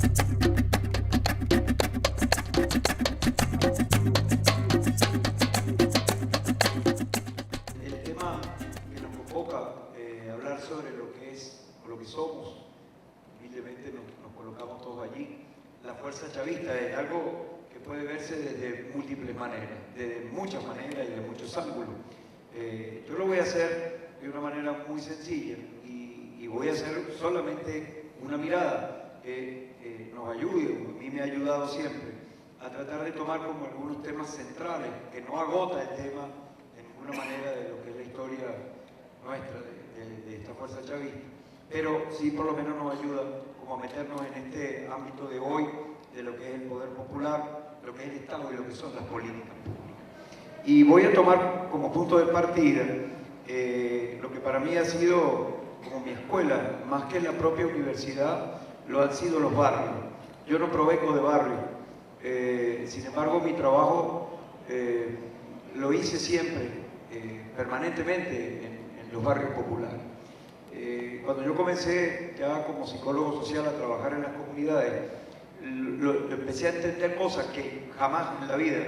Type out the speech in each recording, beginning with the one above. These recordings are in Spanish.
El tema que nos convoca, hablar sobre lo que es o lo que somos, humildemente nos colocamos todos allí. La fuerza chavista es algo que puede verse desde múltiples maneras, de muchas maneras y de muchos ángulos. Yo lo voy a hacer de una manera muy sencilla y voy a hacer solamente una mirada que nos ayude, a mí me ha ayudado siempre, a tratar de tomar como algunos temas centrales, que no agota el tema de ninguna manera de lo que es la historia nuestra, de esta fuerza chavista, pero sí por lo menos nos ayuda como a meternos en este ámbito de hoy, de lo que es el poder popular, lo que es el Estado y lo que son las políticas públicas. Y voy a tomar como punto de partida lo que para mí ha sido como mi escuela, más que la propia universidad, lo han sido los barrios. Yo no provengo de barrio, sin embargo mi trabajo lo hice siempre, permanentemente en los barrios populares. Cuando yo comencé ya como psicólogo social a trabajar en las comunidades, empecé a entender cosas que jamás en la vida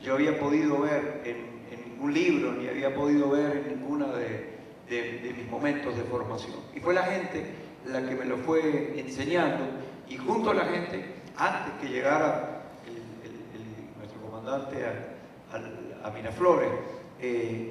yo había podido ver en ningún libro, ni había podido ver en ninguna de mis momentos de formación. Y fue la gente la que me lo fue enseñando, y junto a la gente, antes que llegara nuestro comandante a Miraflores,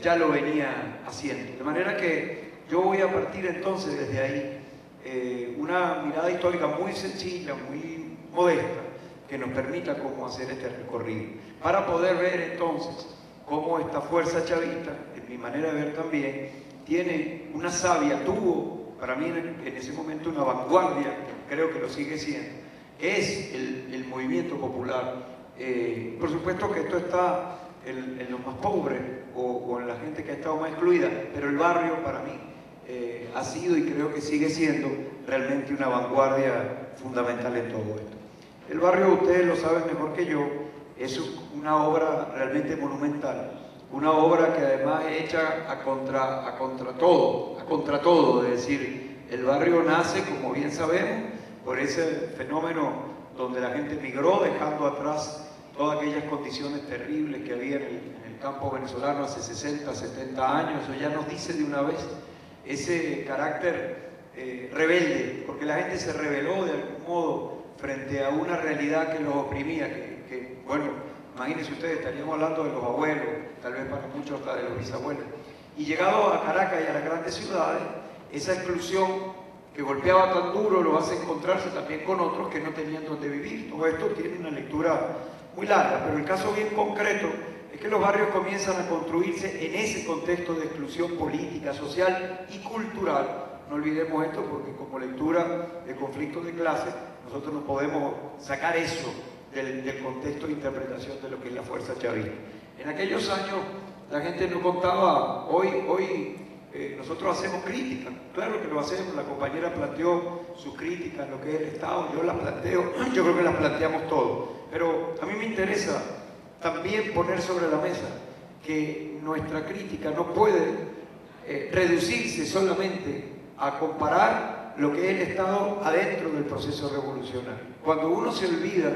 ya lo venía haciendo. De manera que yo voy a partir entonces desde ahí, una mirada histórica muy sencilla, muy modesta, que nos permita cómo hacer este recorrido, para poder ver entonces cómo esta fuerza chavista, en mi manera de ver también, tiene una savia, tuvo para mí en ese momento una vanguardia, creo que lo sigue siendo, es el movimiento popular. Por supuesto que esto está en los más pobres o en la gente que ha estado más excluida, pero el barrio para mí ha sido y creo que sigue siendo realmente una vanguardia fundamental en todo esto. El barrio, ustedes lo saben mejor que yo, es una obra realmente monumental, una obra que además es hecha a contra todo, es decir, el barrio nace, como bien sabemos, por ese fenómeno donde la gente migró dejando atrás todas aquellas condiciones terribles que había en el campo venezolano hace 60, 70 años. Eso ya nos dice de una vez ese carácter rebelde, porque la gente se rebeló de algún modo frente a una realidad que los oprimía, bueno, imagínense ustedes, estaríamos hablando de los abuelos, tal vez para muchos hasta de los bisabuelos. Y llegado a Caracas y a las grandes ciudades, esa exclusión que golpeaba tan duro lo hace encontrarse también con otros que no tenían donde vivir. Todo esto tiene una lectura muy larga, pero el caso bien concreto es que los barrios comienzan a construirse en ese contexto de exclusión política, social y cultural. No olvidemos esto, porque como lectura de conflictos de clase, nosotros no podemos sacar eso del contexto de interpretación de lo que es la fuerza chavista. En aquellos años la gente no contaba, hoy nosotros hacemos críticas, claro que lo hacemos, la compañera planteó sus críticas en lo que es el Estado, yo las planteo, yo creo que las planteamos todos, pero a mí me interesa también poner sobre la mesa que nuestra crítica no puede reducirse solamente a comparar lo que es el Estado adentro del proceso revolucionario. Cuando uno se olvida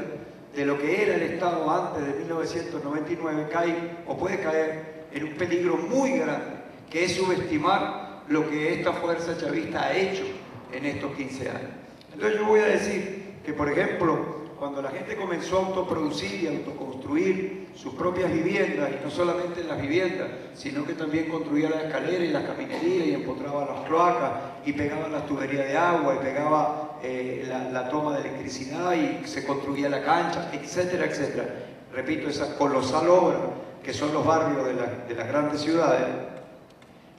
de lo que era el Estado antes de 1999, cae o puede caer en un peligro muy grande, que es subestimar lo que esta fuerza chavista ha hecho en estos 15 años. Entonces yo voy a decir que, por ejemplo, cuando la gente comenzó a autoproducir y a autoconstruir sus propias viviendas, y no solamente las viviendas, sino que también construía las escaleras y las caminerías y empotraba las cloacas y pegaba las tuberías de agua y pegaba la toma de electricidad y se construía la cancha, etcétera, etcétera. Repito, esa colosal obra que son los barrios de las grandes ciudades,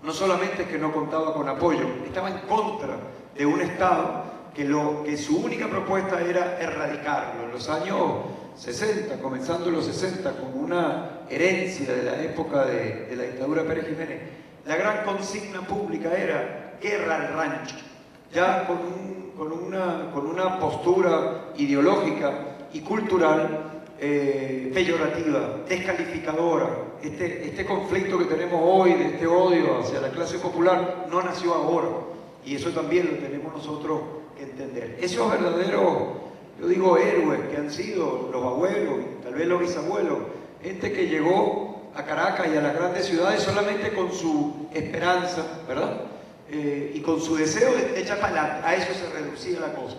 no solamente es que no contaba con apoyo, estaba en contra de un Estado que su única propuesta era erradicarlo. En los años 60, comenzando los 60, como una herencia de la época de la dictadura Pérez Jiménez, la gran consigna pública era guerra al rancho, ya con una postura ideológica y cultural peyorativa, descalificadora. Este conflicto que tenemos hoy, de este odio hacia la clase popular, no nació ahora, y eso también lo tenemos nosotros que entender. Esos verdaderos yo digo héroes que han sido los abuelos, tal vez los bisabuelos, gente que llegó a Caracas y a las grandes ciudades solamente con su esperanza, ¿verdad? Y con su deseo de echar para adelante. A eso se reducía la cosa.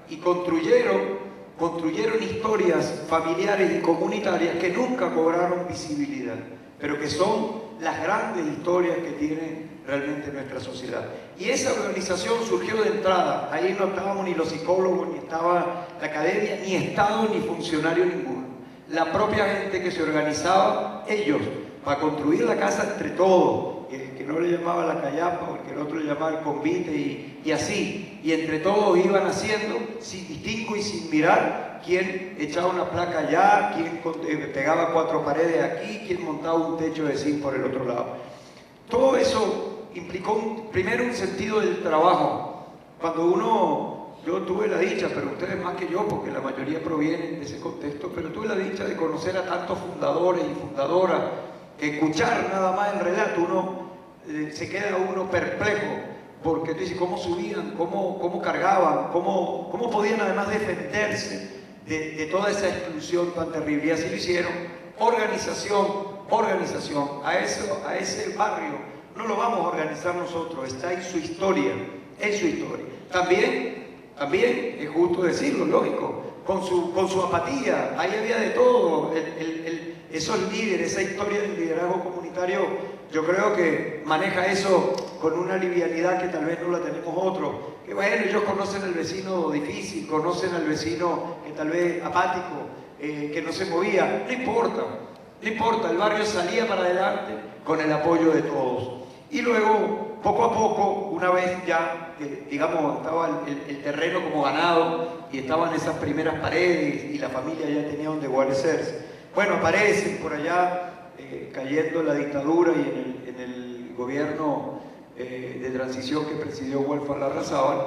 Y construyeron historias familiares y comunitarias que nunca cobraron visibilidad, pero que son las grandes historias que tiene realmente nuestra sociedad. Y esa organización surgió de entrada. Ahí no estábamos ni los psicólogos, ni estaba la academia, ni Estado, ni funcionario ninguno. La propia gente que se organizaba, ellos, para construir la casa entre todos. El que no le llamaba la callapa, o el que el otro le llamaba el convite, y así. Y entre todos iban haciendo, sin distingo y sin mirar, quién echaba una placa allá, quién pegaba 4 paredes aquí, quién montaba un techo de zinc por el otro lado. Todo eso implicó primero un sentido del trabajo. Yo tuve la dicha, pero ustedes más que yo, porque la mayoría provienen de ese contexto, pero tuve la dicha de conocer a tantos fundadores y fundadoras, que escuchar nada más el relato, se queda uno perplejo, porque tú dices, ¿cómo subían? ¿Cómo cargaban? ¿Cómo podían además defenderse de toda esa exclusión tan terrible? Y así lo hicieron. Organización. A ese barrio no lo vamos a organizar nosotros, está en su historia, También es justo decirlo, lógico, con su apatía, ahí había de todo. Esos líderes, esa historia del liderazgo comunitario, yo creo que maneja eso con una livianidad que tal vez no la tenemos otros. Que bueno, ellos conocen al vecino difícil, conocen al vecino que tal vez apático, que no se movía. No importa, el barrio salía para adelante con el apoyo de todos. Y luego, poco a poco, una vez ya, digamos, estaba el terreno como ganado y estaban esas primeras paredes y la familia ya tenía donde guarecerse. Bueno, aparecen por allá, cayendo la dictadura y en el gobierno de transición que presidió Walfar Larrazábal,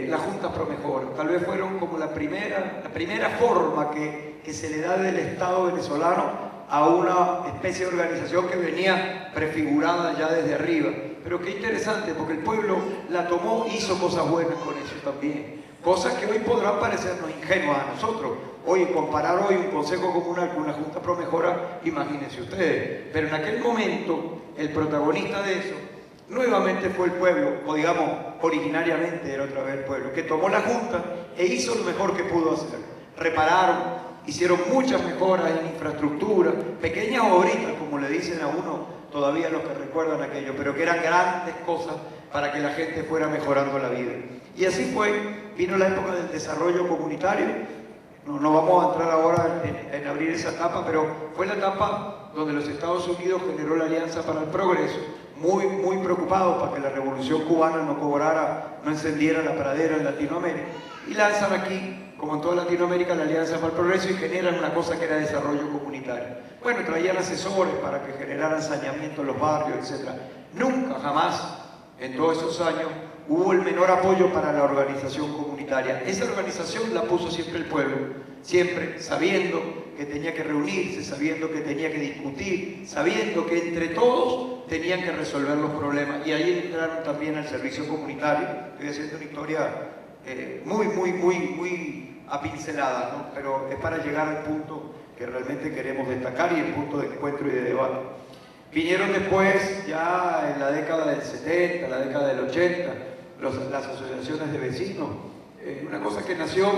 las juntas Promejor. Tal vez fueron como la primera forma que se le da del Estado venezolano a una especie de organización que venía prefigurada ya desde arriba. Pero qué interesante, porque el pueblo la tomó, hizo cosas buenas con eso también. Cosas que hoy podrán parecernos ingenuas a nosotros. Hoy, comparar hoy un consejo comunal con una junta Promejora, imagínense ustedes. Pero en aquel momento, el protagonista de eso, nuevamente fue el pueblo, o digamos, originariamente era otra vez el pueblo, que tomó la junta e hizo lo mejor que pudo hacer. Repararon, hicieron muchas mejoras en infraestructura, pequeñas obritas, como le dicen a uno todavía los que recuerdan aquello, pero que eran grandes cosas para que la gente fuera mejorando la vida. Y así vino la época del desarrollo comunitario. No vamos a entrar ahora en abrir esa etapa, pero fue la etapa donde los Estados Unidos generó la Alianza para el Progreso, muy preocupados para que la Revolución Cubana no encendiera la pradera en Latinoamérica, y lanzan aquí, como en toda Latinoamérica, la Alianza para el Progreso y generan una cosa que era desarrollo comunitario. Bueno, traían asesores para que generaran saneamiento en los barrios, etc. Nunca, jamás, en todos esos años, hubo el menor apoyo para la organización comunitaria. Esa organización la puso siempre el pueblo, siempre sabiendo que tenía que reunirse, sabiendo que tenía que discutir, sabiendo que entre todos tenían que resolver los problemas. Y ahí entraron también al servicio comunitario. Estoy haciendo una historia muy apincelada, ¿no? Pero es para llegar al punto que realmente queremos destacar y el punto de encuentro y de debate. Vinieron después, ya en la década del 70, la década del 80, las asociaciones de vecinos, una cosa que nació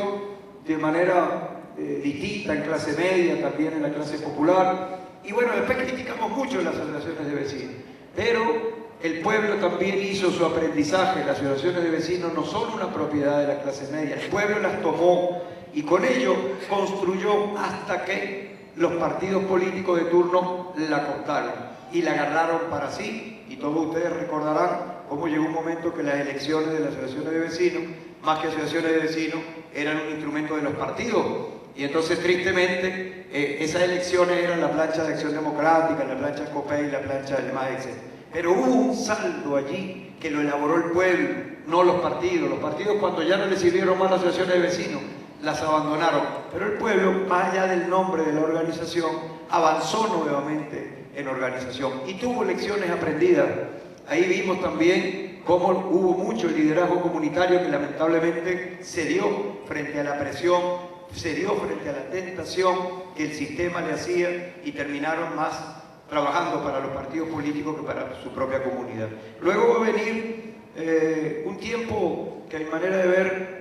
de manera distinta en clase media, también en la clase popular, y bueno, después criticamos mucho las asociaciones de vecinos, pero el pueblo también hizo su aprendizaje. Las asociaciones de vecinos no son una propiedad de la clase media, el pueblo las tomó y con ello construyó hasta que los partidos políticos de turno la cortaron y la agarraron para sí. Y todos ustedes recordarán cómo llegó un momento que las elecciones de las asociaciones de vecinos, más que asociaciones de vecinos, eran un instrumento de los partidos. Y entonces, tristemente, esas elecciones eran la plancha de Acción Democrática, la plancha de COPEI, la plancha del MAS, etc. Pero hubo un saldo allí que lo elaboró el pueblo, no los partidos. Los partidos, cuando ya no les sirvieron más las asociaciones de vecinos, las abandonaron. Pero el pueblo, más allá del nombre de la organización, avanzó nuevamente en organización y tuvo lecciones aprendidas. Ahí vimos también cómo hubo mucho liderazgo comunitario que lamentablemente cedió frente a la presión, cedió frente a la tentación que el sistema le hacía y terminaron más trabajando para los partidos políticos que para su propia comunidad. Luego va a venir un tiempo que a mi manera de ver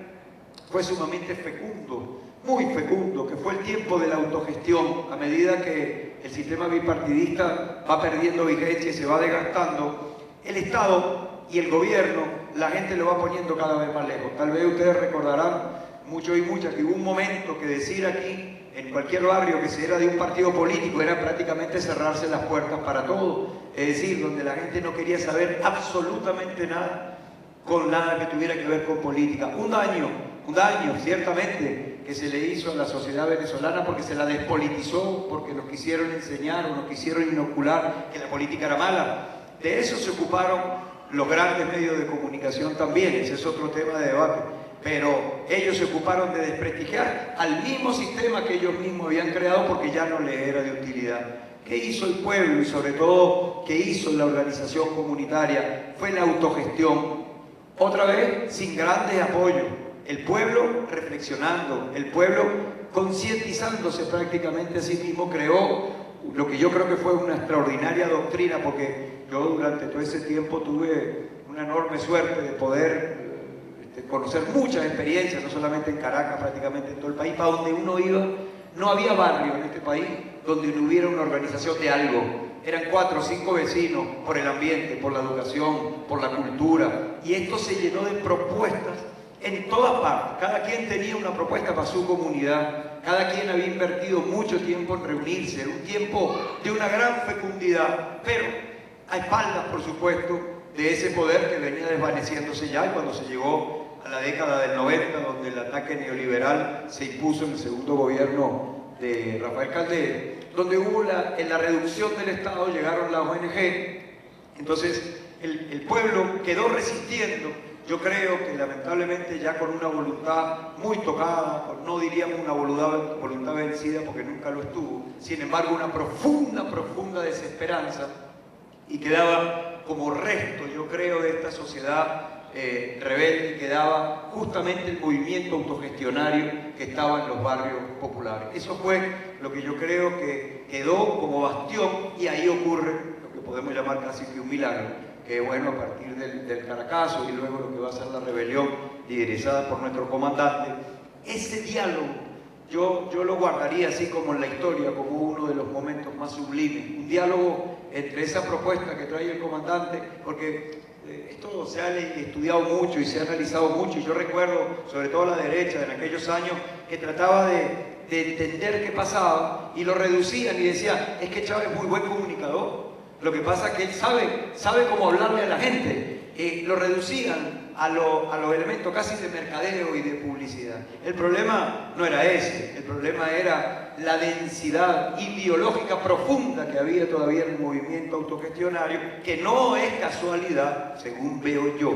fue sumamente fecundo, muy fecundo, que fue el tiempo de la autogestión. A medida que el sistema bipartidista va perdiendo vigencia y se va desgastando, el Estado y el gobierno, la gente lo va poniendo cada vez más lejos. Tal vez ustedes recordarán, muchos y muchas, que hubo un momento que decir aquí, en cualquier barrio que se era de un partido político, era prácticamente cerrarse las puertas para todo. Es decir, donde la gente no quería saber absolutamente nada, con nada que tuviera que ver con política. Un daño ciertamente que se le hizo a la sociedad venezolana porque se la despolitizó, porque nos quisieron enseñar o nos quisieron inocular que la política era mala. De eso se ocuparon los grandes medios de comunicación también, ese es otro tema de debate. Pero ellos se ocuparon de desprestigiar al mismo sistema que ellos mismos habían creado porque ya no les era de utilidad. ¿Qué hizo el pueblo y sobre todo qué hizo la organización comunitaria? Fue la autogestión. Otra vez, sin grandes apoyos. El pueblo reflexionando, el pueblo concientizándose prácticamente a sí mismo, creó lo que yo creo que fue una extraordinaria doctrina, porque yo durante todo ese tiempo tuve una enorme suerte de poder conocer muchas experiencias, no solamente en Caracas, prácticamente en todo el país. Para donde uno iba, no había barrio en este país donde no hubiera una organización de algo. Eran 4 o 5 vecinos por el ambiente, por la educación, por la cultura. Y esto se llenó de propuestas en todas partes. Cada quien tenía una propuesta para su comunidad. Cada quien había invertido mucho tiempo en reunirse, un tiempo de una gran fecundidad, pero a espaldas, por supuesto, de ese poder que venía desvaneciéndose ya, y cuando se llegó a la década del 90, donde el ataque neoliberal se impuso en el segundo gobierno de Rafael Caldera, donde hubo en la reducción del Estado, llegaron las ONG, entonces el pueblo quedó resistiendo. Yo creo que lamentablemente ya con una voluntad muy tocada, no diríamos una voluntad vencida porque nunca lo estuvo, sin embargo una profunda desesperanza, y quedaba como resto, yo creo, de esta sociedad rebelde, quedaba justamente el movimiento autogestionario que estaba en los barrios populares. Eso fue lo que yo creo que quedó como bastión, y ahí ocurre lo que podemos llamar casi que un milagro, que bueno, a partir del Caracazo y luego lo que va a ser la rebelión liderizada por nuestro comandante, ese diálogo yo lo guardaría así como en la historia, como uno de los momentos más sublimes, un diálogo entre esa propuesta que trae el comandante, porque esto se ha estudiado mucho y se ha analizado mucho, y yo recuerdo, sobre todo la derecha en aquellos años, que trataba de entender qué pasaba y lo reducían y decían, es que Chávez es muy buen comunicador, lo que pasa es que él sabe cómo hablarle a la gente. Lo reducían a los elementos casi de mercadeo y de publicidad. El problema no era ese, el problema era la densidad ideológica profunda que había todavía en el movimiento autogestionario, que no es casualidad, según veo yo,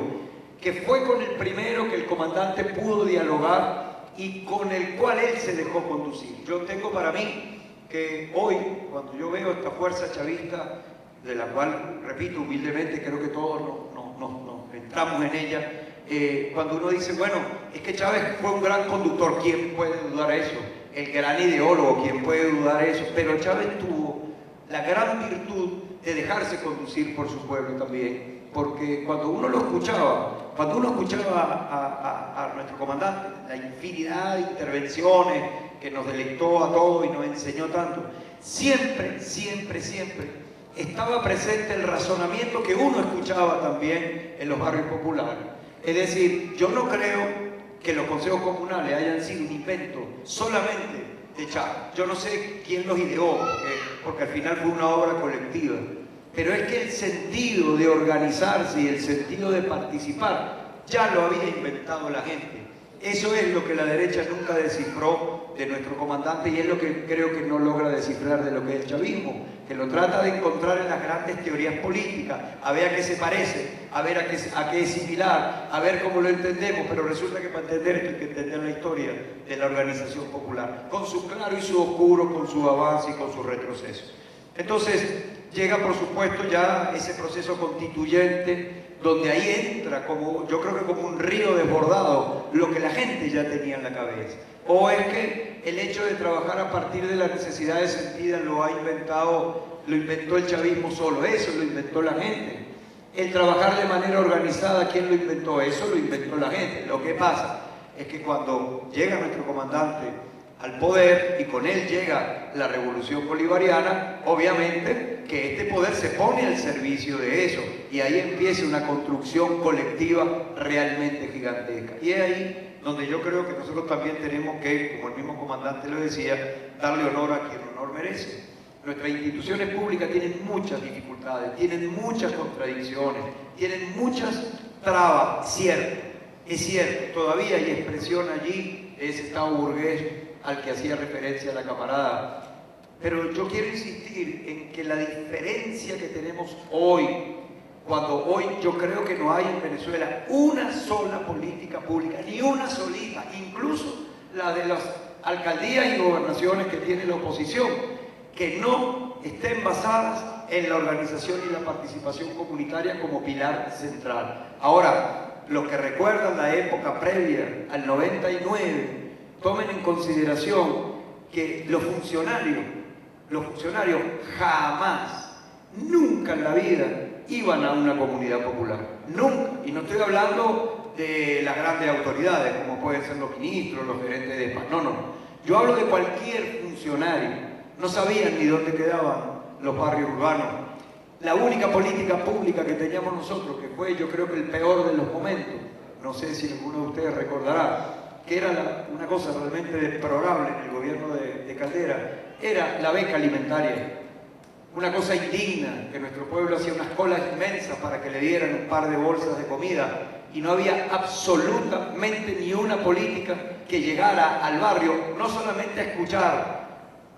que fue con el primero que el comandante pudo dialogar y con el cual él se dejó conducir. Yo tengo para mí que hoy, cuando yo veo esta fuerza chavista, de la cual, repito, humildemente creo que todos nos entramos en ella, cuando uno dice, bueno, es que Chávez fue un gran conductor, ¿quién puede dudar eso? El gran ideólogo, ¿quién puede dudar eso? Pero Chávez tuvo la gran virtud de dejarse conducir por su pueblo también, porque cuando uno escuchaba a nuestro comandante, la infinidad de intervenciones que nos deleitó a todos y nos enseñó tanto, siempre estaba presente el razonamiento que uno escuchaba también en los barrios populares. Es decir, yo no creo que los consejos comunales hayan sido un invento solamente de Chávez. Yo no sé quién los ideó, porque al final fue una obra colectiva. Pero es que el sentido de organizarse y el sentido de participar ya lo había inventado la gente. Eso es lo que la derecha nunca descifró de nuestro comandante, y es lo que creo que no logra descifrar de lo que es el chavismo, que lo trata de encontrar en las grandes teorías políticas, a ver a qué se parece, a ver a qué es similar, a ver cómo lo entendemos, pero resulta que para entender esto hay que entender la historia de la organización popular, con su claro y su oscuro, con su avance y con su retroceso. Entonces, llega por supuesto ya ese proceso constituyente, donde ahí entra, como, yo creo que como un río desbordado, lo que la gente ya tenía en la cabeza. O es que el hecho de trabajar a partir de las necesidades sentidas lo inventó el chavismo solo, eso lo inventó la gente. El trabajar de manera organizada, ¿quién lo inventó? Eso lo inventó la gente. Lo que pasa es que cuando llega nuestro comandante al poder y con él llega la revolución bolivariana, obviamente que este poder se pone al servicio de eso y ahí empieza una construcción colectiva realmente gigantesca. Y es ahí donde yo creo que nosotros también tenemos que, como el mismo comandante lo decía, darle honor a quien honor merece. Nuestras instituciones públicas tienen muchas dificultades, tienen muchas contradicciones, tienen muchas trabas, cierto. Es cierto, todavía hay expresión allí de ese Estado burgués al que hacía referencia la camarada. Pero yo quiero insistir en que la diferencia que tenemos hoy, cuando hoy yo creo que no hay en Venezuela una sola política pública, ni una solita, incluso la de las alcaldías y gobernaciones que tiene la oposición, que no estén basadas en la organización y la participación comunitaria como pilar central. Ahora, los que recuerdan la época previa al 99, tomen en consideración que los funcionarios jamás, nunca en la vida iban a una comunidad popular, nunca. Y no estoy hablando de las grandes autoridades, como pueden ser los ministros, los gerentes de ESPA, no. Yo hablo de cualquier funcionario. No sabían ni dónde quedaban los barrios urbanos. La única política pública que teníamos nosotros, que fue yo creo que el peor de los momentos, no sé si alguno de ustedes recordará, que era una cosa realmente deplorable en el gobierno de Caldera, era la beca alimentaria. Una cosa indigna, que nuestro pueblo hacía unas colas inmensas para que le dieran un par de bolsas de comida y no había absolutamente ni una política que llegara al barrio, no solamente a escuchar,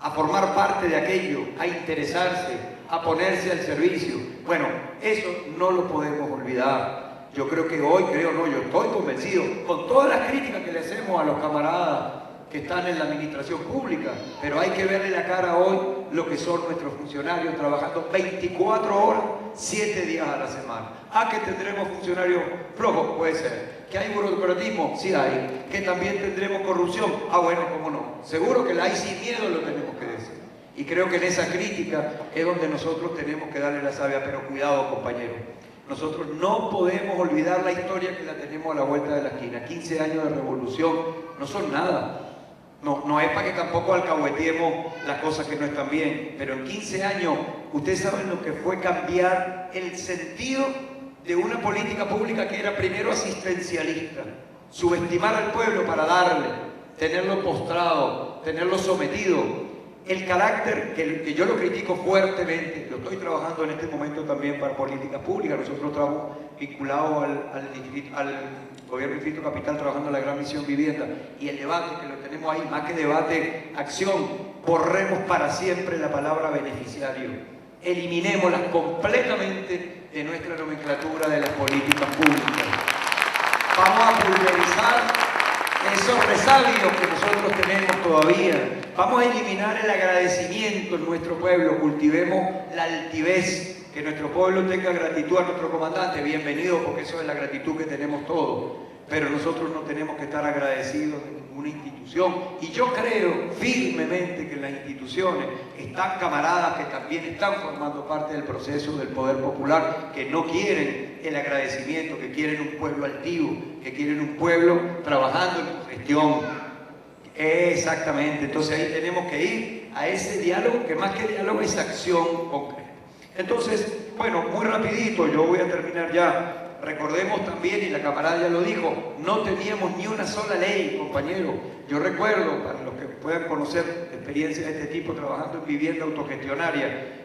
a formar parte de aquello, a interesarse, a ponerse al servicio. Bueno, eso no lo podemos olvidar. Yo creo que hoy, yo estoy convencido, con todas las críticas que le hacemos a los camaradas que están en la administración pública, pero hay que verle la cara hoy lo que son nuestros funcionarios trabajando 24 horas, 7 días a la semana. Que tendremos funcionarios flojos, puede ser. ¿Que hay burocratismo? Sí hay. ¿Que también tendremos corrupción? Bueno, cómo no. Seguro que la hay, sin miedo lo tenemos que decir. Y creo que en esa crítica es donde nosotros tenemos que darle la savia, pero cuidado, compañeros. Nosotros no podemos olvidar la historia que la tenemos a la vuelta de la esquina. 15 años de revolución no son nada. No es para que tampoco alcahueteemos las cosas que no están bien, pero en 15 años, ustedes saben lo que fue cambiar el sentido de una política pública que era primero asistencialista, subestimar al pueblo para darle, tenerlo postrado, tenerlo sometido. El carácter, que yo lo critico fuertemente, lo estoy trabajando en este momento también para políticas públicas, nosotros estamos vinculados al Gobierno del Distrito Capital trabajando en la Gran Misión Vivienda, y el debate que lo tenemos ahí, más que debate, acción, borremos para siempre la palabra beneficiario, eliminémosla completamente de nuestra nomenclatura de las políticas públicas. Vamos a pulverizar esos resabios que nosotros tenemos todavía. Vamos a eliminar el agradecimiento en nuestro pueblo, cultivemos la altivez, que nuestro pueblo tenga gratitud a nuestro comandante, bienvenido, porque eso es la gratitud que tenemos todos, pero nosotros no tenemos que estar agradecidos de ninguna institución, y yo creo firmemente que en las instituciones están camaradas que también están formando parte del proceso del poder popular, que no quieren el agradecimiento, que quieren un pueblo altivo, que quieren un pueblo trabajando en su gestión. Exactamente, entonces ahí tenemos que ir a ese diálogo, que más que diálogo es acción concreta. Entonces, bueno, muy rapidito, yo voy a terminar ya. Recordemos también, y la camarada ya lo dijo, no teníamos ni una sola ley, compañero. Yo recuerdo, para los que puedan conocer experiencias de este tipo, trabajando en vivienda autogestionaria,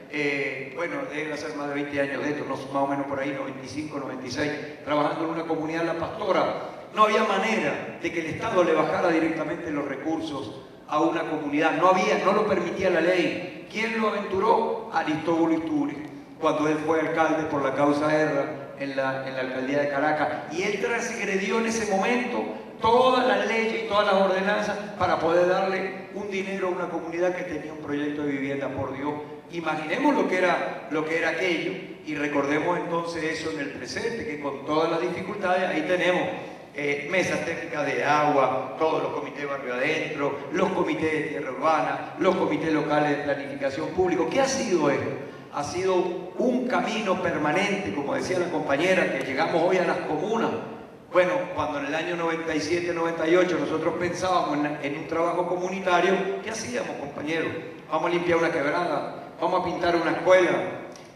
bueno, debe ser más de 20 años de esto, no, más o menos por ahí, 95, 96, trabajando en una comunidad, La Pastora. No había manera de que el Estado le bajara directamente los recursos a una comunidad. No lo permitía la ley. ¿Quién lo aventuró? Aristóbulo Istúriz, cuando él fue alcalde por la causa Erra en la alcaldía de Caracas. Y él transgredió en ese momento todas las leyes y todas las ordenanzas para poder darle un un dinero a una comunidad que tenía un proyecto de vivienda, por Dios. Imaginemos lo que era aquello y recordemos entonces eso en el presente, que con todas las dificultades ahí tenemos mesas técnicas de agua, todos los comités de barrio adentro, los comités de tierra urbana, los comités locales de planificación público. ¿Qué ha sido esto? Ha sido un camino permanente, como decía la compañera, que llegamos hoy a las comunas. Bueno, cuando en el año 97-98 nosotros pensábamos en un trabajo comunitario, ¿qué hacíamos, compañeros? Vamos a limpiar una quebrada, vamos a pintar una escuela,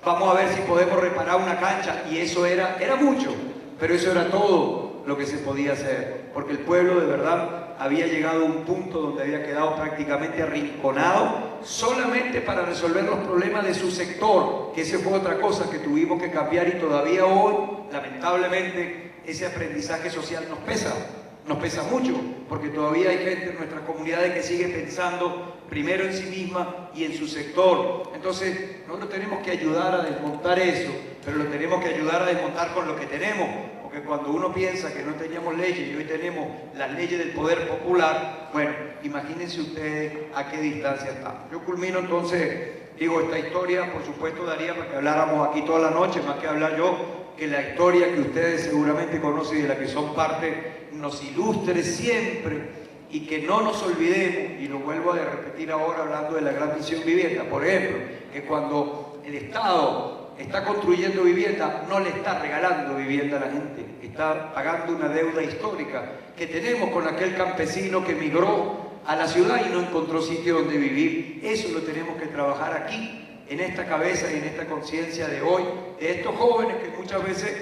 vamos a ver si podemos reparar una cancha, y eso era mucho, pero eso era todo lo que se podía hacer, porque el pueblo de verdad había llegado a un punto donde había quedado prácticamente arrinconado solamente para resolver los problemas de su sector, que esa fue otra cosa que tuvimos que cambiar, y todavía hoy, lamentablemente, ese aprendizaje social nos pesa mucho, porque todavía hay gente en nuestras comunidades que sigue pensando primero en sí misma y en su sector. Entonces, nosotros tenemos que ayudar a desmontar eso, pero lo tenemos que ayudar a desmontar con lo que tenemos, porque cuando uno piensa que no teníamos leyes y hoy tenemos las leyes del poder popular, bueno, imagínense ustedes a qué distancia estamos. Yo culmino entonces, digo, esta historia, por supuesto, daría para que habláramos aquí toda la noche, más que hablar yo, que la historia que ustedes seguramente conocen y de la que son parte nos ilustre siempre, y que no nos olvidemos, y lo vuelvo a repetir ahora hablando de la Gran Misión Vivienda, por ejemplo, que cuando el Estado está construyendo vivienda, no le está regalando vivienda a la gente, está pagando una deuda histórica que tenemos con aquel campesino que emigró a la ciudad y no encontró sitio donde vivir. Eso lo tenemos que trabajar aquí, en esta cabeza y en esta conciencia de hoy, de estos jóvenes que muchas veces,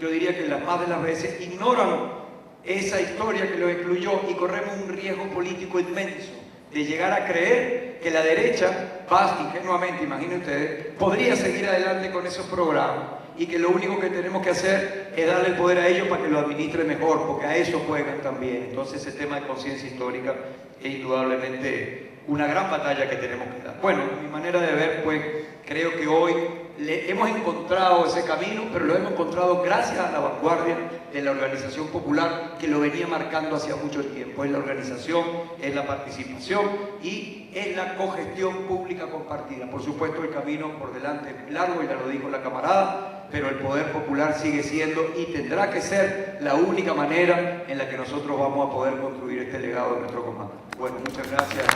yo diría que las más de las veces, ignoran esa historia que lo excluyó, y corremos un riesgo político inmenso de llegar a creer que la derecha, ingenuamente, imaginen ustedes, podría seguir adelante con esos programas, y que lo único que tenemos que hacer es darle el poder a ellos para que lo administren mejor, porque a eso juegan también. Entonces ese tema de conciencia histórica es indudablemente una gran batalla que tenemos que dar. Bueno, mi manera de ver, pues, creo que hoy hemos encontrado ese camino, pero lo hemos encontrado gracias a la vanguardia de la organización popular, que lo venía marcando hacía mucho tiempo. Es la organización, es la participación y es la cogestión pública compartida. Por supuesto, el camino por delante es muy largo, ya lo dijo la camarada, pero el poder popular sigue siendo y tendrá que ser la única manera en la que nosotros vamos a poder construir este legado de nuestro comandante. Bueno, muchas gracias.